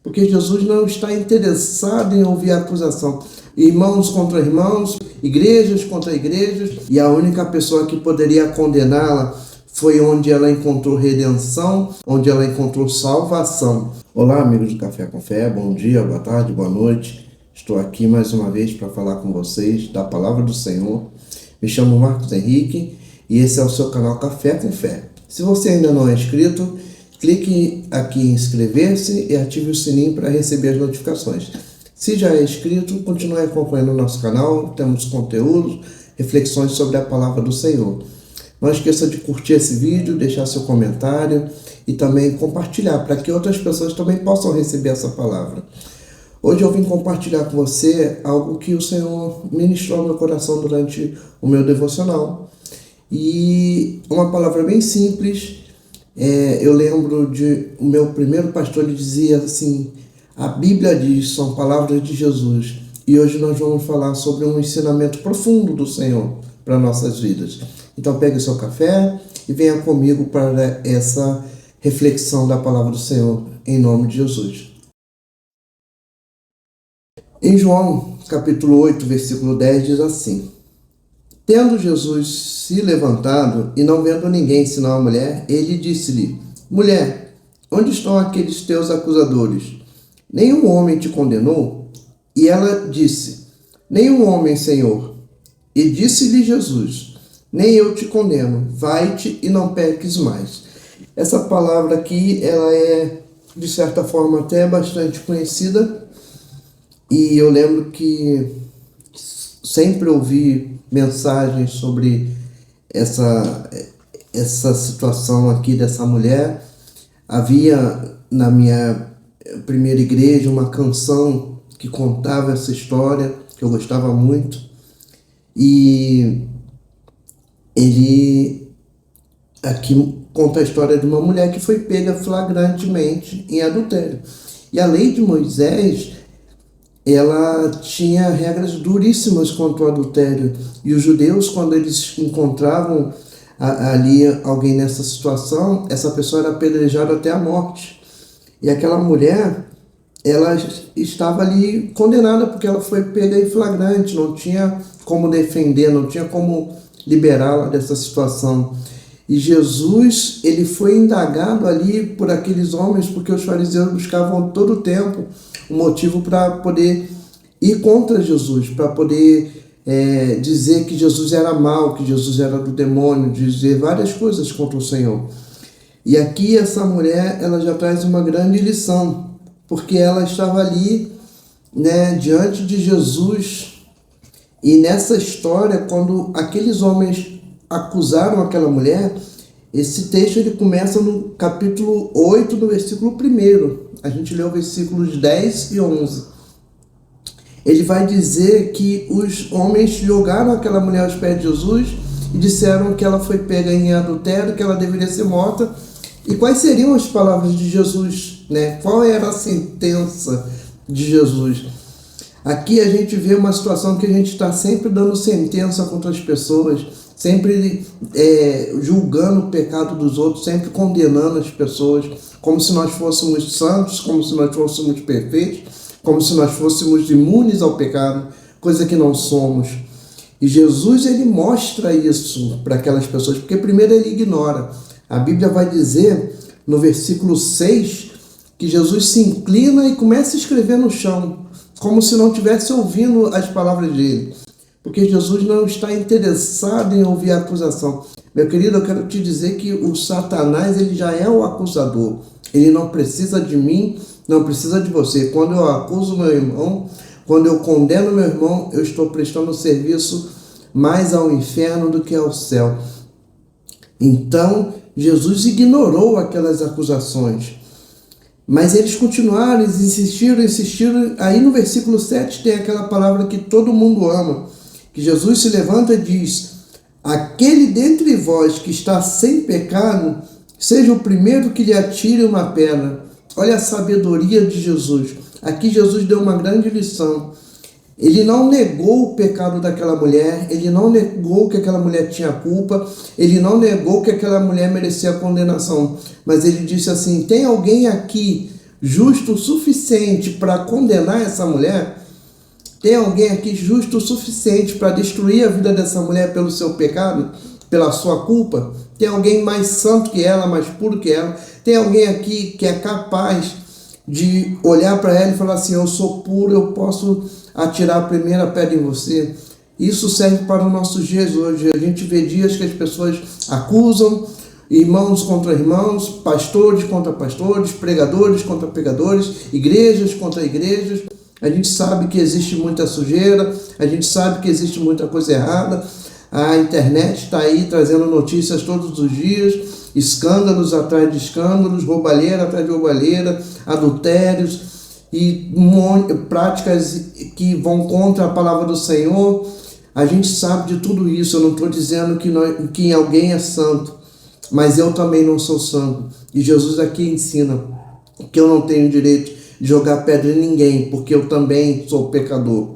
porque Jesus não está interessado em ouvir a acusação. Irmãos contra irmãos, igrejas contra igrejas, e a única pessoa que poderia condená-la foi onde ela encontrou redenção, onde ela encontrou salvação. Olá, amigos do Café com Fé, bom dia, boa tarde, boa noite. Estou aqui mais uma vez para falar com vocês da Palavra do Senhor. Me chamo Marcos Henrique e esse é o seu canal Café com Fé. Se você ainda não é inscrito, clique aqui em inscrever-se e ative o sininho para receber as notificações. Se já é inscrito, continue acompanhando o nosso canal, temos conteúdos, reflexões sobre a Palavra do Senhor. Não esqueça de curtir esse vídeo, deixar seu comentário e também compartilhar para que outras pessoas também possam receber essa palavra. Hoje eu vim compartilhar com você algo que o Senhor ministrou no meu coração durante o meu devocional. E uma palavra bem simples. Eu lembro de o meu primeiro pastor, ele dizia assim: a Bíblia diz, são palavras de Jesus. E hoje nós vamos falar sobre um ensinamento profundo do Senhor para nossas vidas. Então pegue o seu café e venha comigo para essa reflexão da palavra do Senhor, em nome de Jesus. Em João, capítulo 8, versículo 10, diz assim: tendo Jesus se levantado e não vendo ninguém senão a mulher, ele disse-lhe: mulher, onde estão aqueles teus acusadores? Nenhum homem te condenou? E ela disse: nenhum homem, Senhor. E disse-lhe Jesus: nem eu te condeno, vai-te e não peques mais. Essa palavra aqui, ela é, de certa forma, até bastante conhecida. E eu lembro que sempre ouvi mensagens sobre essa situação aqui dessa mulher. Havia na minha primeira igreja uma canção que contava essa história, que eu gostava muito. E ele aqui conta a história de uma mulher que foi pega flagrantemente em adultério. E a lei de Moisés, ela tinha regras duríssimas contra o adultério. E os judeus, quando eles encontravam ali alguém nessa situação, essa pessoa era apedrejada até a morte. E aquela mulher, ela estava ali condenada porque ela foi pega em flagrante, não tinha como defender, não tinha como liberá-la dessa situação. E Jesus, ele foi indagado ali por aqueles homens, porque os fariseus buscavam todo o tempo um motivo para poder ir contra Jesus, para poder dizer que Jesus era mau, que Jesus era do demônio, dizer várias coisas contra o Senhor. E aqui essa mulher, ela já traz uma grande lição, porque ela estava ali, diante de Jesus. E nessa história, quando aqueles homens acusaram aquela mulher, esse texto ele começa no capítulo 8, no versículo 1. A gente lê os versículos 10 e 11. Ele vai dizer que os homens jogaram aquela mulher aos pés de Jesus e disseram que ela foi pega em adultério, que ela deveria ser morta. E quais seriam as palavras de Jesus? Qual era a sentença de Jesus? Aqui a gente vê uma situação que a gente está sempre dando sentença contra as pessoas, sempre julgando o pecado dos outros, sempre condenando as pessoas, como se nós fôssemos santos, como se nós fôssemos perfeitos, como se nós fôssemos imunes ao pecado, coisa que não somos. E Jesus, ele mostra isso para aquelas pessoas, porque primeiro ele ignora. A Bíblia vai dizer, no versículo 6, que Jesus se inclina e começa a escrever no chão, como se não estivesse ouvindo as palavras dele. Porque Jesus não está interessado em ouvir a acusação. Meu querido, eu quero te dizer que o Satanás, ele já é o acusador. Ele não precisa de mim, não precisa de você. Quando eu acuso meu irmão, quando eu condeno meu irmão, eu estou prestando serviço mais ao inferno do que ao céu. Então, Jesus ignorou aquelas acusações. Mas eles continuaram, eles insistiram. Aí no versículo 7 tem aquela palavra que todo mundo ama, que Jesus se levanta e diz: aquele dentre vós que está sem pecado, seja o primeiro que lhe atire uma pedra. Olha a sabedoria de Jesus. Aqui Jesus deu uma grande lição. Ele não negou o pecado daquela mulher, ele não negou que aquela mulher tinha culpa, ele não negou que aquela mulher merecia condenação, mas ele disse assim: tem alguém aqui justo o suficiente para condenar essa mulher? Tem alguém aqui justo o suficiente para destruir a vida dessa mulher pelo seu pecado, pela sua culpa? Tem alguém mais santo que ela, mais puro que ela? Tem alguém aqui que é capaz de olhar para ela e falar assim: eu sou puro, eu posso atirar a primeira pedra em você? Isso serve para o nosso dias hoje. A gente vê dias que as pessoas acusam, irmãos contra irmãos, pastores contra pastores, pregadores contra pregadores, igrejas contra igrejas. A gente sabe que existe muita sujeira, a gente sabe que existe muita coisa errada. A internet está aí trazendo notícias todos os dias, escândalos atrás de escândalos, roubalheira atrás de roubalheira, adultérios e práticas que vão contra a palavra do Senhor. A gente sabe de tudo isso. Eu não estou dizendo que alguém é santo, mas eu também não sou santo. E Jesus aqui ensina que eu não tenho direito de jogar pedra em ninguém, porque eu também sou pecador.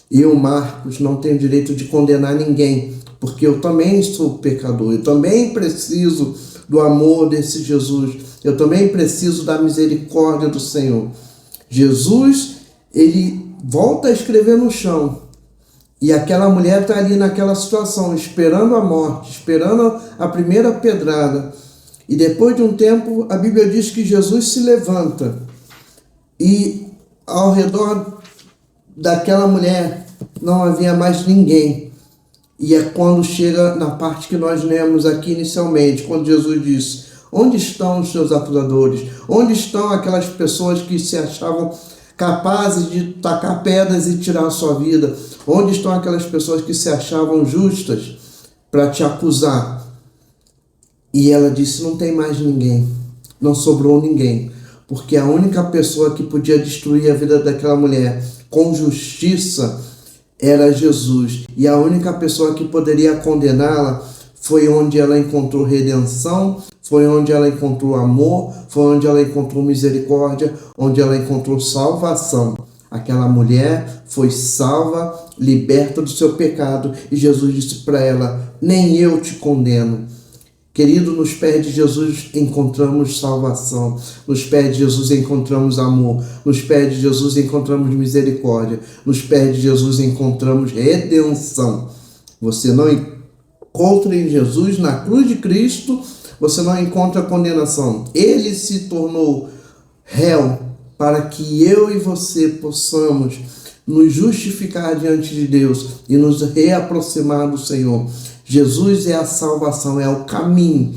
Eu, Marcos, não tenho direito de condenar ninguém, porque eu também sou pecador. Eu também preciso do amor desse Jesus. Eu também preciso da misericórdia do Senhor. Jesus, ele volta a escrever no chão. E aquela mulher está ali naquela situação, esperando a morte, esperando a primeira pedrada. E depois de um tempo, a Bíblia diz que Jesus se levanta. E ao redor daquela mulher não havia mais ninguém. E é quando chega na parte que nós lemos aqui inicialmente, quando Jesus diz: onde estão os seus acusadores? Onde estão aquelas pessoas que se achavam capazes de tacar pedras e tirar a sua vida? Onde estão aquelas pessoas que se achavam justas para te acusar? E ela disse: não tem mais ninguém, não sobrou ninguém. Porque a única pessoa que podia destruir a vida daquela mulher com justiça era Jesus. E a única pessoa que poderia condená-la foi onde ela encontrou redenção, foi onde ela encontrou amor, foi onde ela encontrou misericórdia, onde ela encontrou salvação. Aquela mulher foi salva, liberta do seu pecado, e Jesus disse para ela: nem eu te condeno. Querido, nos pés de Jesus encontramos salvação, nos pés de Jesus encontramos amor, nos pés de Jesus encontramos misericórdia, nos pés de Jesus encontramos redenção. Você não encontra em Jesus, na cruz de Cristo, você não encontra condenação. Ele se tornou réu para que eu e você possamos nos justificar diante de Deus e nos reaproximar do Senhor. Jesus é a salvação, é o caminho.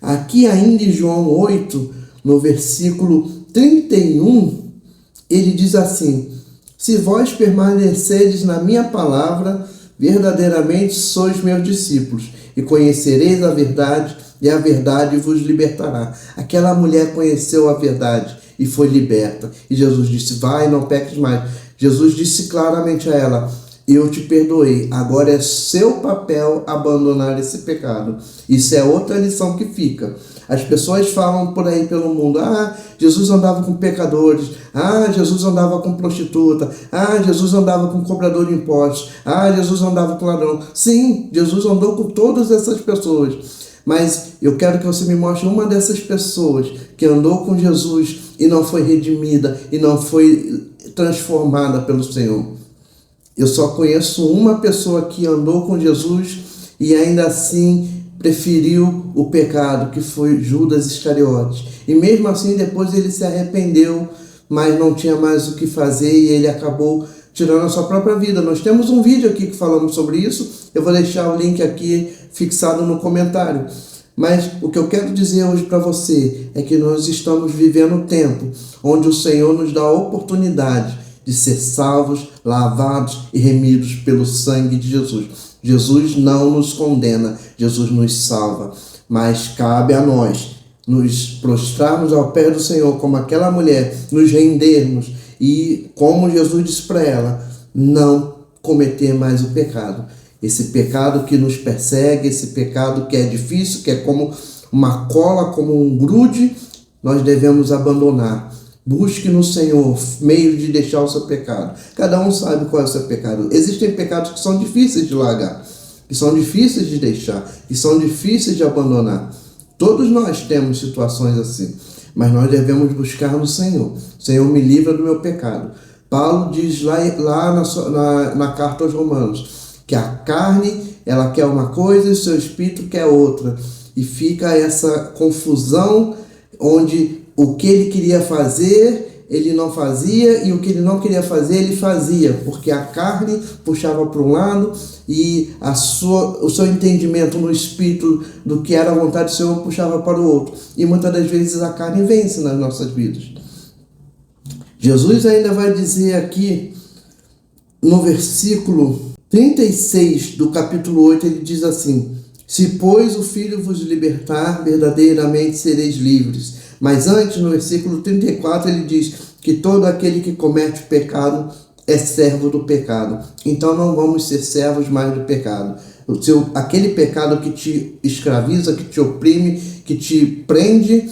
Aqui ainda em João 8, no versículo 31, ele diz assim: se vós permanecerdes na minha palavra, verdadeiramente sois meus discípulos, e conhecereis a verdade, e a verdade vos libertará. Aquela mulher conheceu a verdade e foi liberta. E Jesus disse: vai, não peques mais. Jesus disse claramente a ela: eu te perdoei, agora é seu papel abandonar esse pecado. Isso é outra lição que fica. As pessoas falam por aí pelo mundo: ah, Jesus andava com pecadores, ah, Jesus andava com prostituta, ah, Jesus andava com cobrador de impostos, ah, Jesus andava com ladrão. Sim, Jesus andou com todas essas pessoas, mas eu quero que você me mostre uma dessas pessoas que andou com Jesus e não foi redimida e não foi transformada pelo Senhor. Eu só conheço uma pessoa que andou com Jesus e ainda assim preferiu o pecado, que foi Judas Iscariotes. E mesmo assim depois ele se arrependeu, mas não tinha mais o que fazer e ele acabou tirando a sua própria vida. Nós temos um vídeo aqui que falamos sobre isso, eu vou deixar o link aqui fixado no comentário. Mas o que eu quero dizer hoje para você é que nós estamos vivendo um tempo onde o Senhor nos dá a oportunidade de ser salvos, lavados e remidos pelo sangue de Jesus. Jesus não nos condena, Jesus nos salva. Mas cabe a nós nos prostrarmos ao pé do Senhor como aquela mulher, nos rendermos e, como Jesus disse para ela, não cometer mais o pecado. Esse pecado que nos persegue, esse pecado que é difícil, que é como uma cola, como um grude, nós devemos abandonar. Busque no Senhor meio de deixar o seu pecado. Cada um sabe qual é o seu pecado. Existem pecados que são difíceis de largar, que são difíceis de deixar, que são difíceis de abandonar. Todos nós temos situações assim. mas nós devemos buscar no Senhor. Senhor, me livra do meu pecado. Paulo diz lá na carta aos Romanos que a carne, ela quer uma coisa e o seu espírito quer outra. E fica essa confusão onde o que ele queria fazer, ele não fazia, e o que ele não queria fazer, ele fazia, porque a carne puxava para um lado e o seu entendimento no espírito do que era a vontade do Senhor puxava para o outro. E muitas das vezes a carne vence nas nossas vidas. Jesus ainda vai dizer aqui, no versículo 36 do capítulo 8, ele diz assim: se, pois, o Filho vos libertar, verdadeiramente sereis livres. Mas antes, no versículo 34, ele diz que todo aquele que comete pecado é servo do pecado. Então não vamos ser servos mais do pecado. Aquele pecado que te escraviza, que te oprime, que te prende,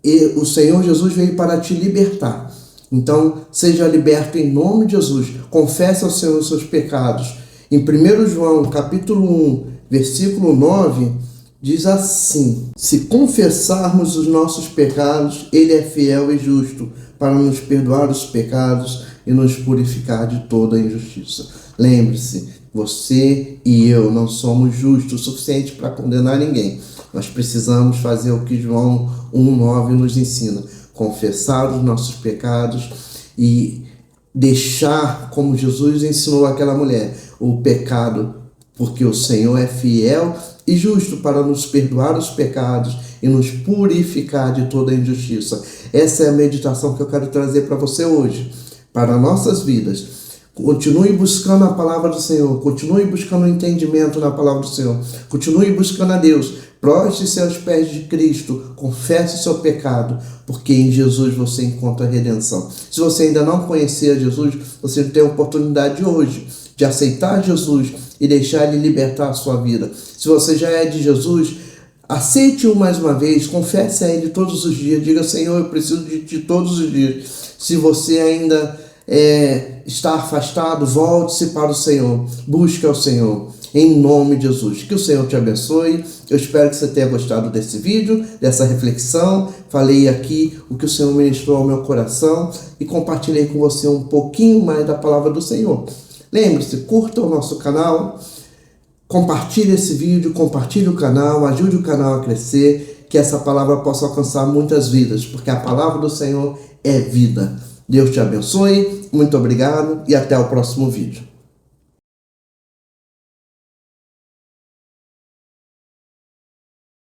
e o Senhor Jesus veio para te libertar. Então, seja liberto em nome de Jesus. Confesse ao Senhor os seus pecados. Em 1 João, capítulo 1, versículo 9, diz assim: se confessarmos os nossos pecados, Ele é fiel e justo para nos perdoar os pecados e nos purificar de toda injustiça. Lembre-se, você e eu não somos justos o suficiente para condenar ninguém. Nós precisamos fazer o que João 1,9 nos ensina: confessar os nossos pecados e deixar, como Jesus ensinou àquela mulher, o pecado, porque o Senhor é fiel e justo para nos perdoar os pecados e nos purificar de toda injustiça. Essa é a meditação que eu quero trazer para você hoje, para nossas vidas. Continue buscando a palavra do Senhor, continue buscando o entendimento na palavra do Senhor, continue buscando a Deus, proste-se aos pés de Cristo, confesse o seu pecado, porque em Jesus você encontra a redenção. Se você ainda não conhecia Jesus, você tem a oportunidade hoje de aceitar Jesus e deixar Ele libertar a sua vida. Se você já é de Jesus, aceite-o mais uma vez, confesse a Ele todos os dias, diga: Senhor, eu preciso de Ti todos os dias. Se você ainda está afastado, volte-se para o Senhor, busque ao Senhor, em nome de Jesus. Que o Senhor te abençoe. Eu espero que você tenha gostado desse vídeo, dessa reflexão. Falei aqui o que o Senhor ministrou ao meu coração e compartilhei com você um pouquinho mais da palavra do Senhor. Lembre-se, curta o nosso canal, compartilhe esse vídeo, compartilhe o canal, ajude o canal a crescer, que essa palavra possa alcançar muitas vidas, porque a palavra do Senhor é vida. Deus te abençoe, muito obrigado e até o próximo vídeo.